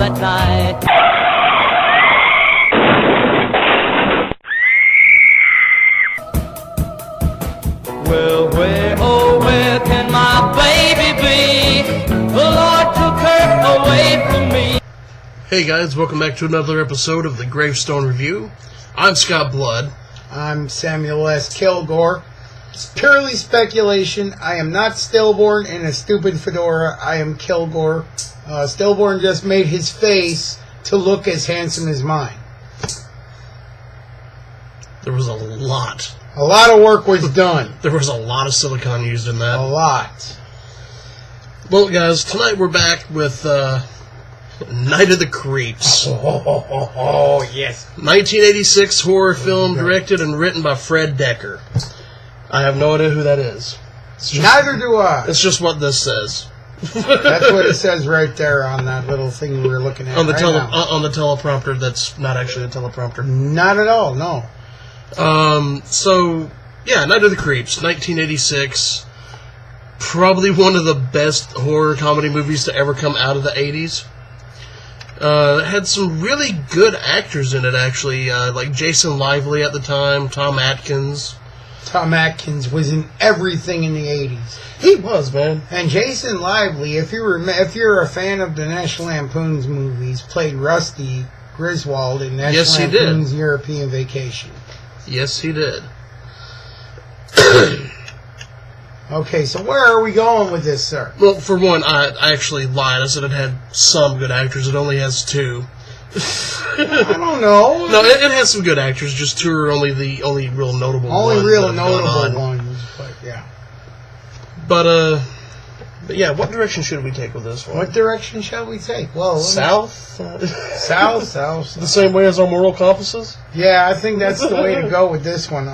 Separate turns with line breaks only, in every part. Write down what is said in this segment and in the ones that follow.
at night. Well, where, oh, where can my baby be? The Lord took her away from me.
Hey guys, welcome back to another episode of the Gravestone Review. I'm Scott Blood.
I'm Samuel S. Kilgore. It's purely speculation. I am not Stillborn in a stupid fedora. I am Kilgore. Stillborn just made his face to look as handsome as mine.
There was a lot.
A lot of work was done.
There was a lot of silicone used in that.
A lot.
Well, guys, tonight we're back with Night of the Creeps.
Oh, yes.
1986 horror film directed and written by Fred Decker. I have no idea who that is.
Neither do I.
It's just what this says.
That's what it says right there on that little thing we were looking at
on the
now.
on the teleprompter. That's not actually a teleprompter.
Not at all, no.
So, yeah, Night of the Creeps, 1986. Probably one of the best horror comedy movies to ever come out of the 80s. It had some really good actors in it, actually, like Jason Lively at the time, Tom Atkins.
Tom Atkins was in everything in the 80s.
He was, man.
And Jason Lively, if you're a fan of the National Lampoon's movies, played Rusty Griswold in National Lampoon's European Vacation.
Yes, he did.
Okay, so where are we going with this, sir?
Well, for one, I actually lied. I said it had some good actors. It only has two.
I don't know.
No, it has some good actors. Just two are only real notable ones.
Only real notable ones, but yeah.
But yeah, what direction should we take with this one?
What direction shall we take? Well,
south?
South.
The same way as our moral compasses?
Yeah, I think that's the way to go with this one.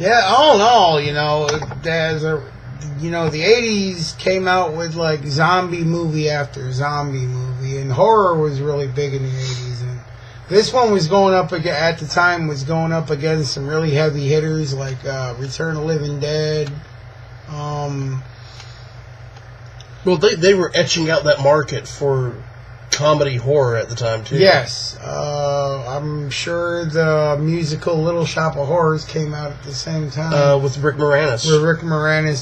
Yeah, all in all, the 80s came out with like zombie movie after zombie movie, and horror was really big in the 80s. And this one was going up against some really heavy hitters like Return of the Living Dead.
Well, they were etching out that market for comedy horror at the time too.
Yes, I'm sure the musical Little Shop of Horrors came out at the same time
with Rick Moranis.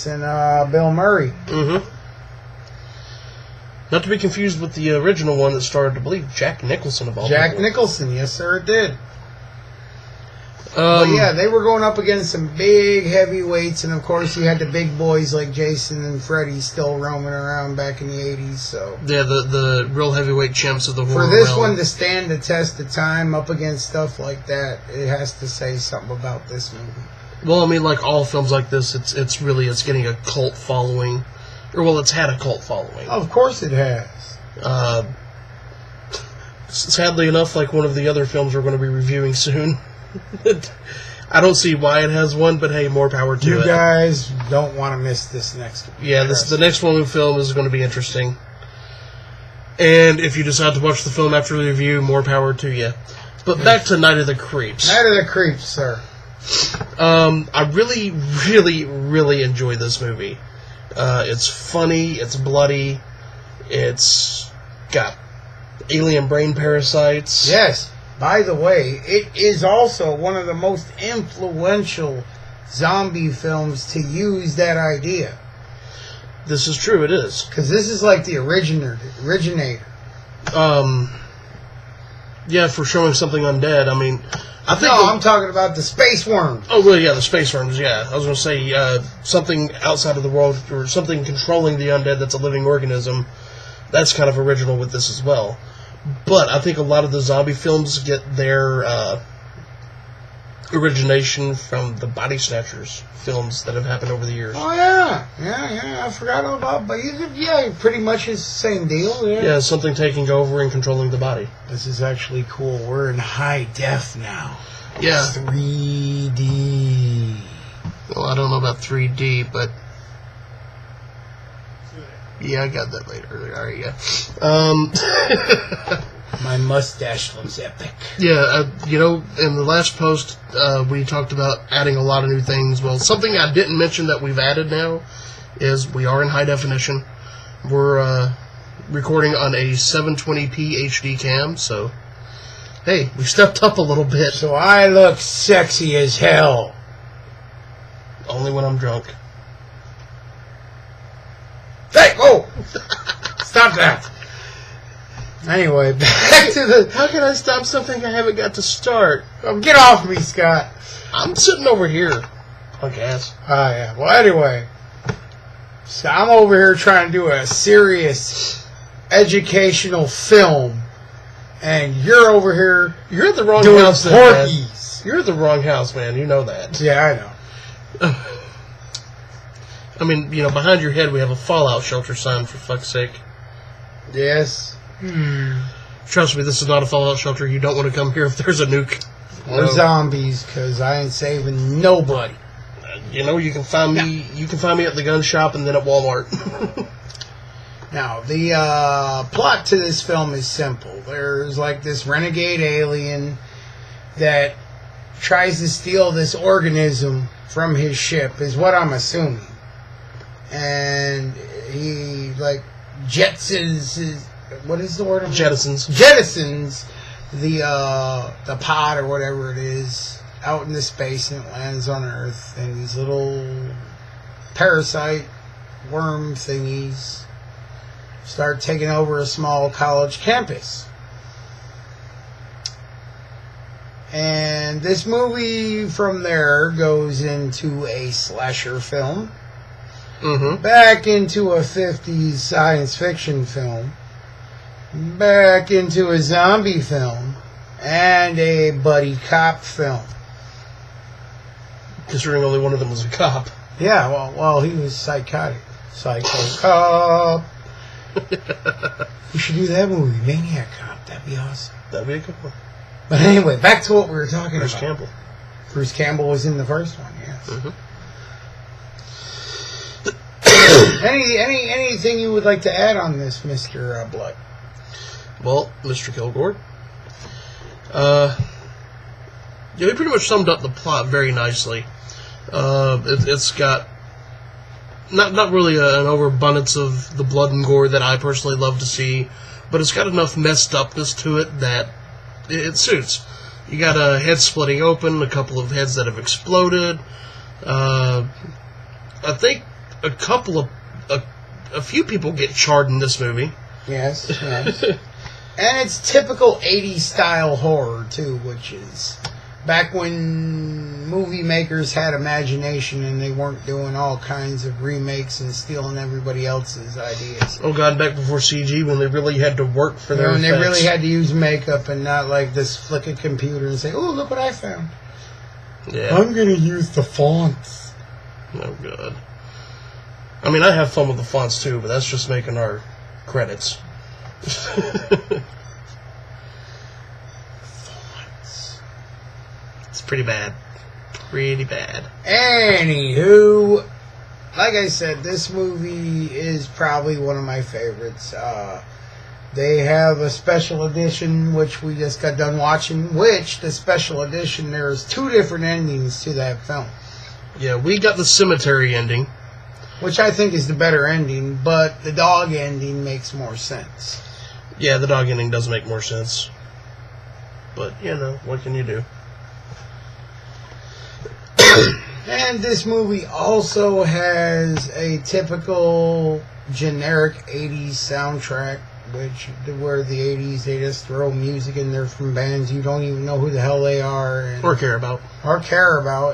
And Bill Murray.
Mm-hmm. Not to be confused with the original one that starred, I believe, Jack Nicholson of all people.
Jack Nicholson, yes sir, it did. But yeah, they were going up against some big heavyweights, and of course you had the big boys like Jason and Freddy still roaming around back in the 80s. So
yeah, the real heavyweight champs of the horror
for this
realm.
one to stand the test of time up against stuff like that, it has to say something about this movie.
Well, I mean, like all films like this, it's getting a cult following, or well, it's had a cult following.
Of course it has.
Sadly enough, like one of the other films we're going to be reviewing soon. I don't see why it has one, but hey, more power to it.
You guys don't want to miss this next one.
Yeah, the next one we film is going to be interesting. And if you decide to watch the film after the review, more power to you. But back to Night of the Creeps.
Night of the Creeps, sir.
I really, really, really enjoy this movie. It's funny, it's bloody, it's got alien brain parasites.
Yes. By the way, it is also one of the most influential zombie films to use that idea.
This is true, it is.
Because this is like the originator.
Yeah, for showing something undead. I mean,
I'm talking about the space worms.
Oh, well, yeah, the space worms, yeah. I was going to say something outside of the world, or something controlling the undead that's a living organism. That's kind of original with this as well. But I think a lot of the zombie films get their origination from the Body Snatchers films that have happened over the years.
Oh, yeah. Yeah, I forgot all about, but yeah, pretty much it's the same deal.
Yeah, something taking over and controlling the body.
This is actually cool. We're in high def now.
Yeah.
3D.
Well, I don't know about 3D, but yeah, I got that later. All right, yeah.
My mustache looks epic.
Yeah, in the last post, we talked about adding a lot of new things. Well, something I didn't mention that we've added now is we are in high definition. We're recording on a 720p HD cam, so hey, we stepped up a little bit.
So I look sexy as hell.
Only when I'm drunk.
Hey, oh! Stop that. Anyway, back to the...
How can I stop something I haven't got to start?
Oh, get off me, Scott.
I'm sitting over here. Punk ass.
Oh, yeah. Well, anyway. So I'm over here trying to do a serious educational film. And you're over here
You're at the wrong
doing
house, man.
porkies.
You're at the wrong house, man. You know that.
Yeah, I know.
I mean, you know, behind your head we have a fallout shelter sign, for fuck's sake.
Yes.
Trust me, this is not a fallout shelter. You don't want to come here if there's a nuke.
Or zombies, because I ain't saving nobody.
You know, you can find me. You can find me at the gun shop and then at Walmart.
Now, the plot to this film is simple. There's like this renegade alien that tries to steal this organism from his ship, is what I'm assuming. And he, like, jetsons, what is the word?
Jettisons.
Jettisons the pod or whatever it is out into space, and it lands on Earth, and these little parasite worm thingies start taking over a small college campus. And this movie from there goes into a slasher film, back into a 50s science fiction film, back into a zombie film, and a buddy cop film.
Considering only one of them was a cop.
Yeah, well, he was psychotic. Psycho cop. We should do that movie, Maniac Cop. That'd be awesome.
That'd be a good one.
But anyway, back to what we were talking
Bruce
about.
Campbell.
Bruce Campbell was in the first one, yes. Anything you would like to add on this, Mr. Blood?
Well, Mr. Kilgore, yeah, we pretty much summed up the plot very nicely. It's got not really an overabundance of the blood and gore that I personally love to see, but it's got enough messed upness to it that it suits. You got a head splitting open, a couple of heads that have exploded. I think a few people get charred in this movie.
Yes. And it's typical 80s style horror, too, which is back when movie makers had imagination and they weren't doing all kinds of remakes and stealing everybody else's ideas.
Oh, God, back before CG, when they really had to work for their
when they
effects.
really had to use makeup and not like this flick a computer and say, oh, look what I found.
Yeah.
I'm going to use the fonts.
Oh, God. I mean, I have fun with the fonts, too, but that's just making our credits.
Fonts.
It's pretty bad. Pretty bad.
Anywho, like I said, this movie is probably one of my favorites. They have a special edition, which we just got done watching, which, the special edition, there's 2 different endings to that film.
Yeah, we got the cemetery ending.
Which I think is the better ending, but the dog ending makes more sense.
Yeah, the dog ending does make more sense. But, you know, what can you do?
And this movie also has a typical generic 80s soundtrack, where the 80s, they just throw music in there from bands you don't even know who the hell they are.
Or care about.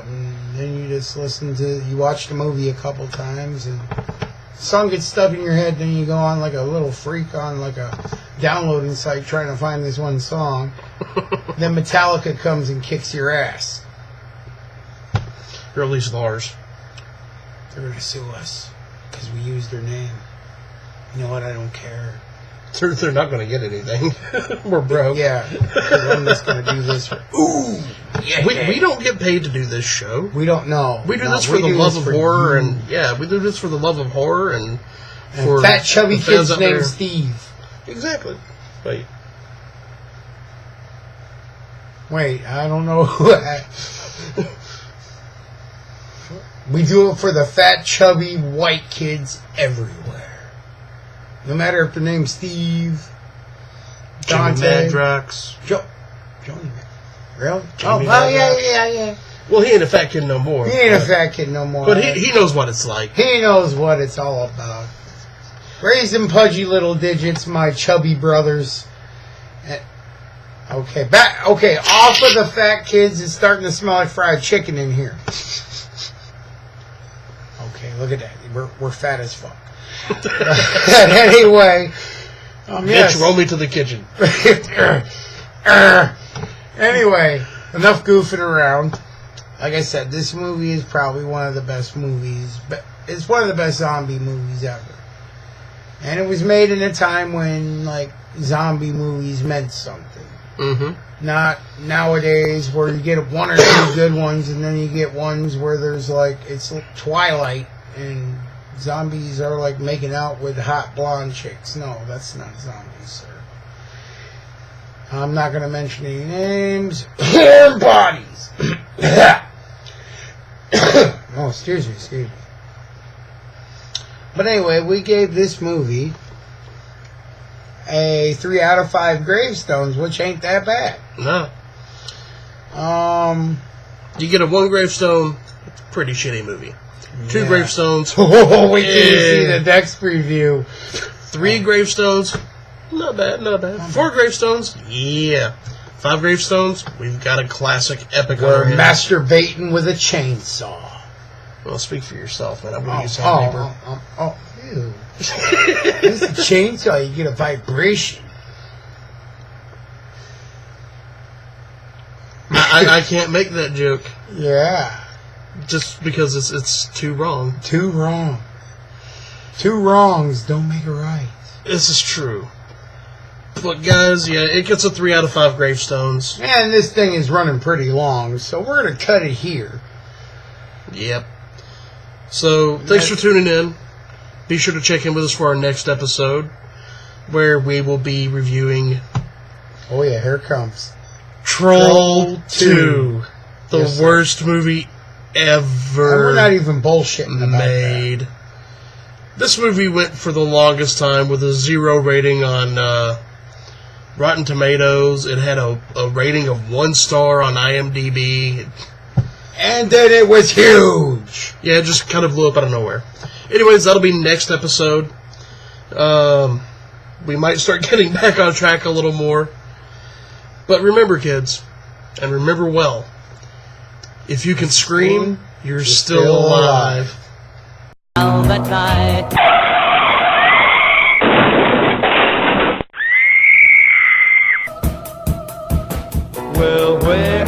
And then you just you watch the movie a couple times, and the song gets stuck in your head, then you go on like a little freak on like a downloading site trying to find this one song. Then Metallica comes and kicks your ass.
Or at least Lars.
They're going to sue us because we used their name. You know what? I don't care.
They're not going to get anything. We're broke.
Yeah, because I'm just going to do this. Ooh! Yeah,
We don't get paid to do this show.
We don't know.
We do this for the love of horror, and we do this for the love of horror and for
fat chubby
the fans
kid's
out
named
there.
Steve.
Exactly.
Wait, I don't know who. We do it for the fat chubby white kids everywhere. No matter if the name's Steve,
Jimmy
Dante,
Madrox.
Johnny. Really?
Jimmy
Yeah.
Well, he ain't a fat kid no more.
He ain't a fat kid no more.
But he knows what it's like.
He knows what it's all about. Raising pudgy little digits, my chubby brothers. Okay, off of the fat kids. It's starting to smell like fried chicken in here. Okay, look at that. We're fat as fuck. Anyway,
Bitch, roll me to the kitchen.
Anyway, enough goofing around. Like I said, this movie is probably one of the best movies. But it's one of the best zombie movies ever. And it was made in a time when, like, zombie movies meant something.
Mm-hmm.
Not nowadays where you get one or two good ones and then you get ones where there's, like, it's Twilight and zombies are, like, making out with hot blonde chicks. No, that's not zombies, sir. I'm not going to mention any names. Warm bodies. Oh, excuse me. But anyway, we gave this movie a 3 out of 5 gravestones, which ain't that bad.
No. You get a 1 gravestone, it's a pretty shitty movie. 2 gravestones.
Oh, wait till you see the next preview.
3 gravestones, not bad. 4 gravestones, yeah. 5 gravestones, we've got a classic epic.
We're masturbating with a chainsaw.
Well, speak for yourself, man. I'm going to use sandpaper.
Ew. This is a chainsaw. You get a vibration.
I can't make that joke.
Yeah.
Just because it's too wrong.
Too wrong. 2 wrongs don't make a right.
This is true. But guys, yeah, it gets a 3 out of 5 gravestones.
And this thing is running pretty long, so we're going to cut it here.
Yep. So, thanks for tuning in. Be sure to check in with us for our next episode, where we will be reviewing...
Oh yeah, here it comes.
Troll 2. The worst movie ever.
And we're not even bullshitting about
made.
That.
This movie went for the longest time with a 0 rating on Rotten Tomatoes. It had a rating of 1 star on IMDb.
And then it was huge.
Yeah, it just kind of blew up out of nowhere. Anyways, that'll be next episode. We might start getting back on track a little more. But remember, kids, and remember well, if you can scream, you're still alive.
That night. Well, where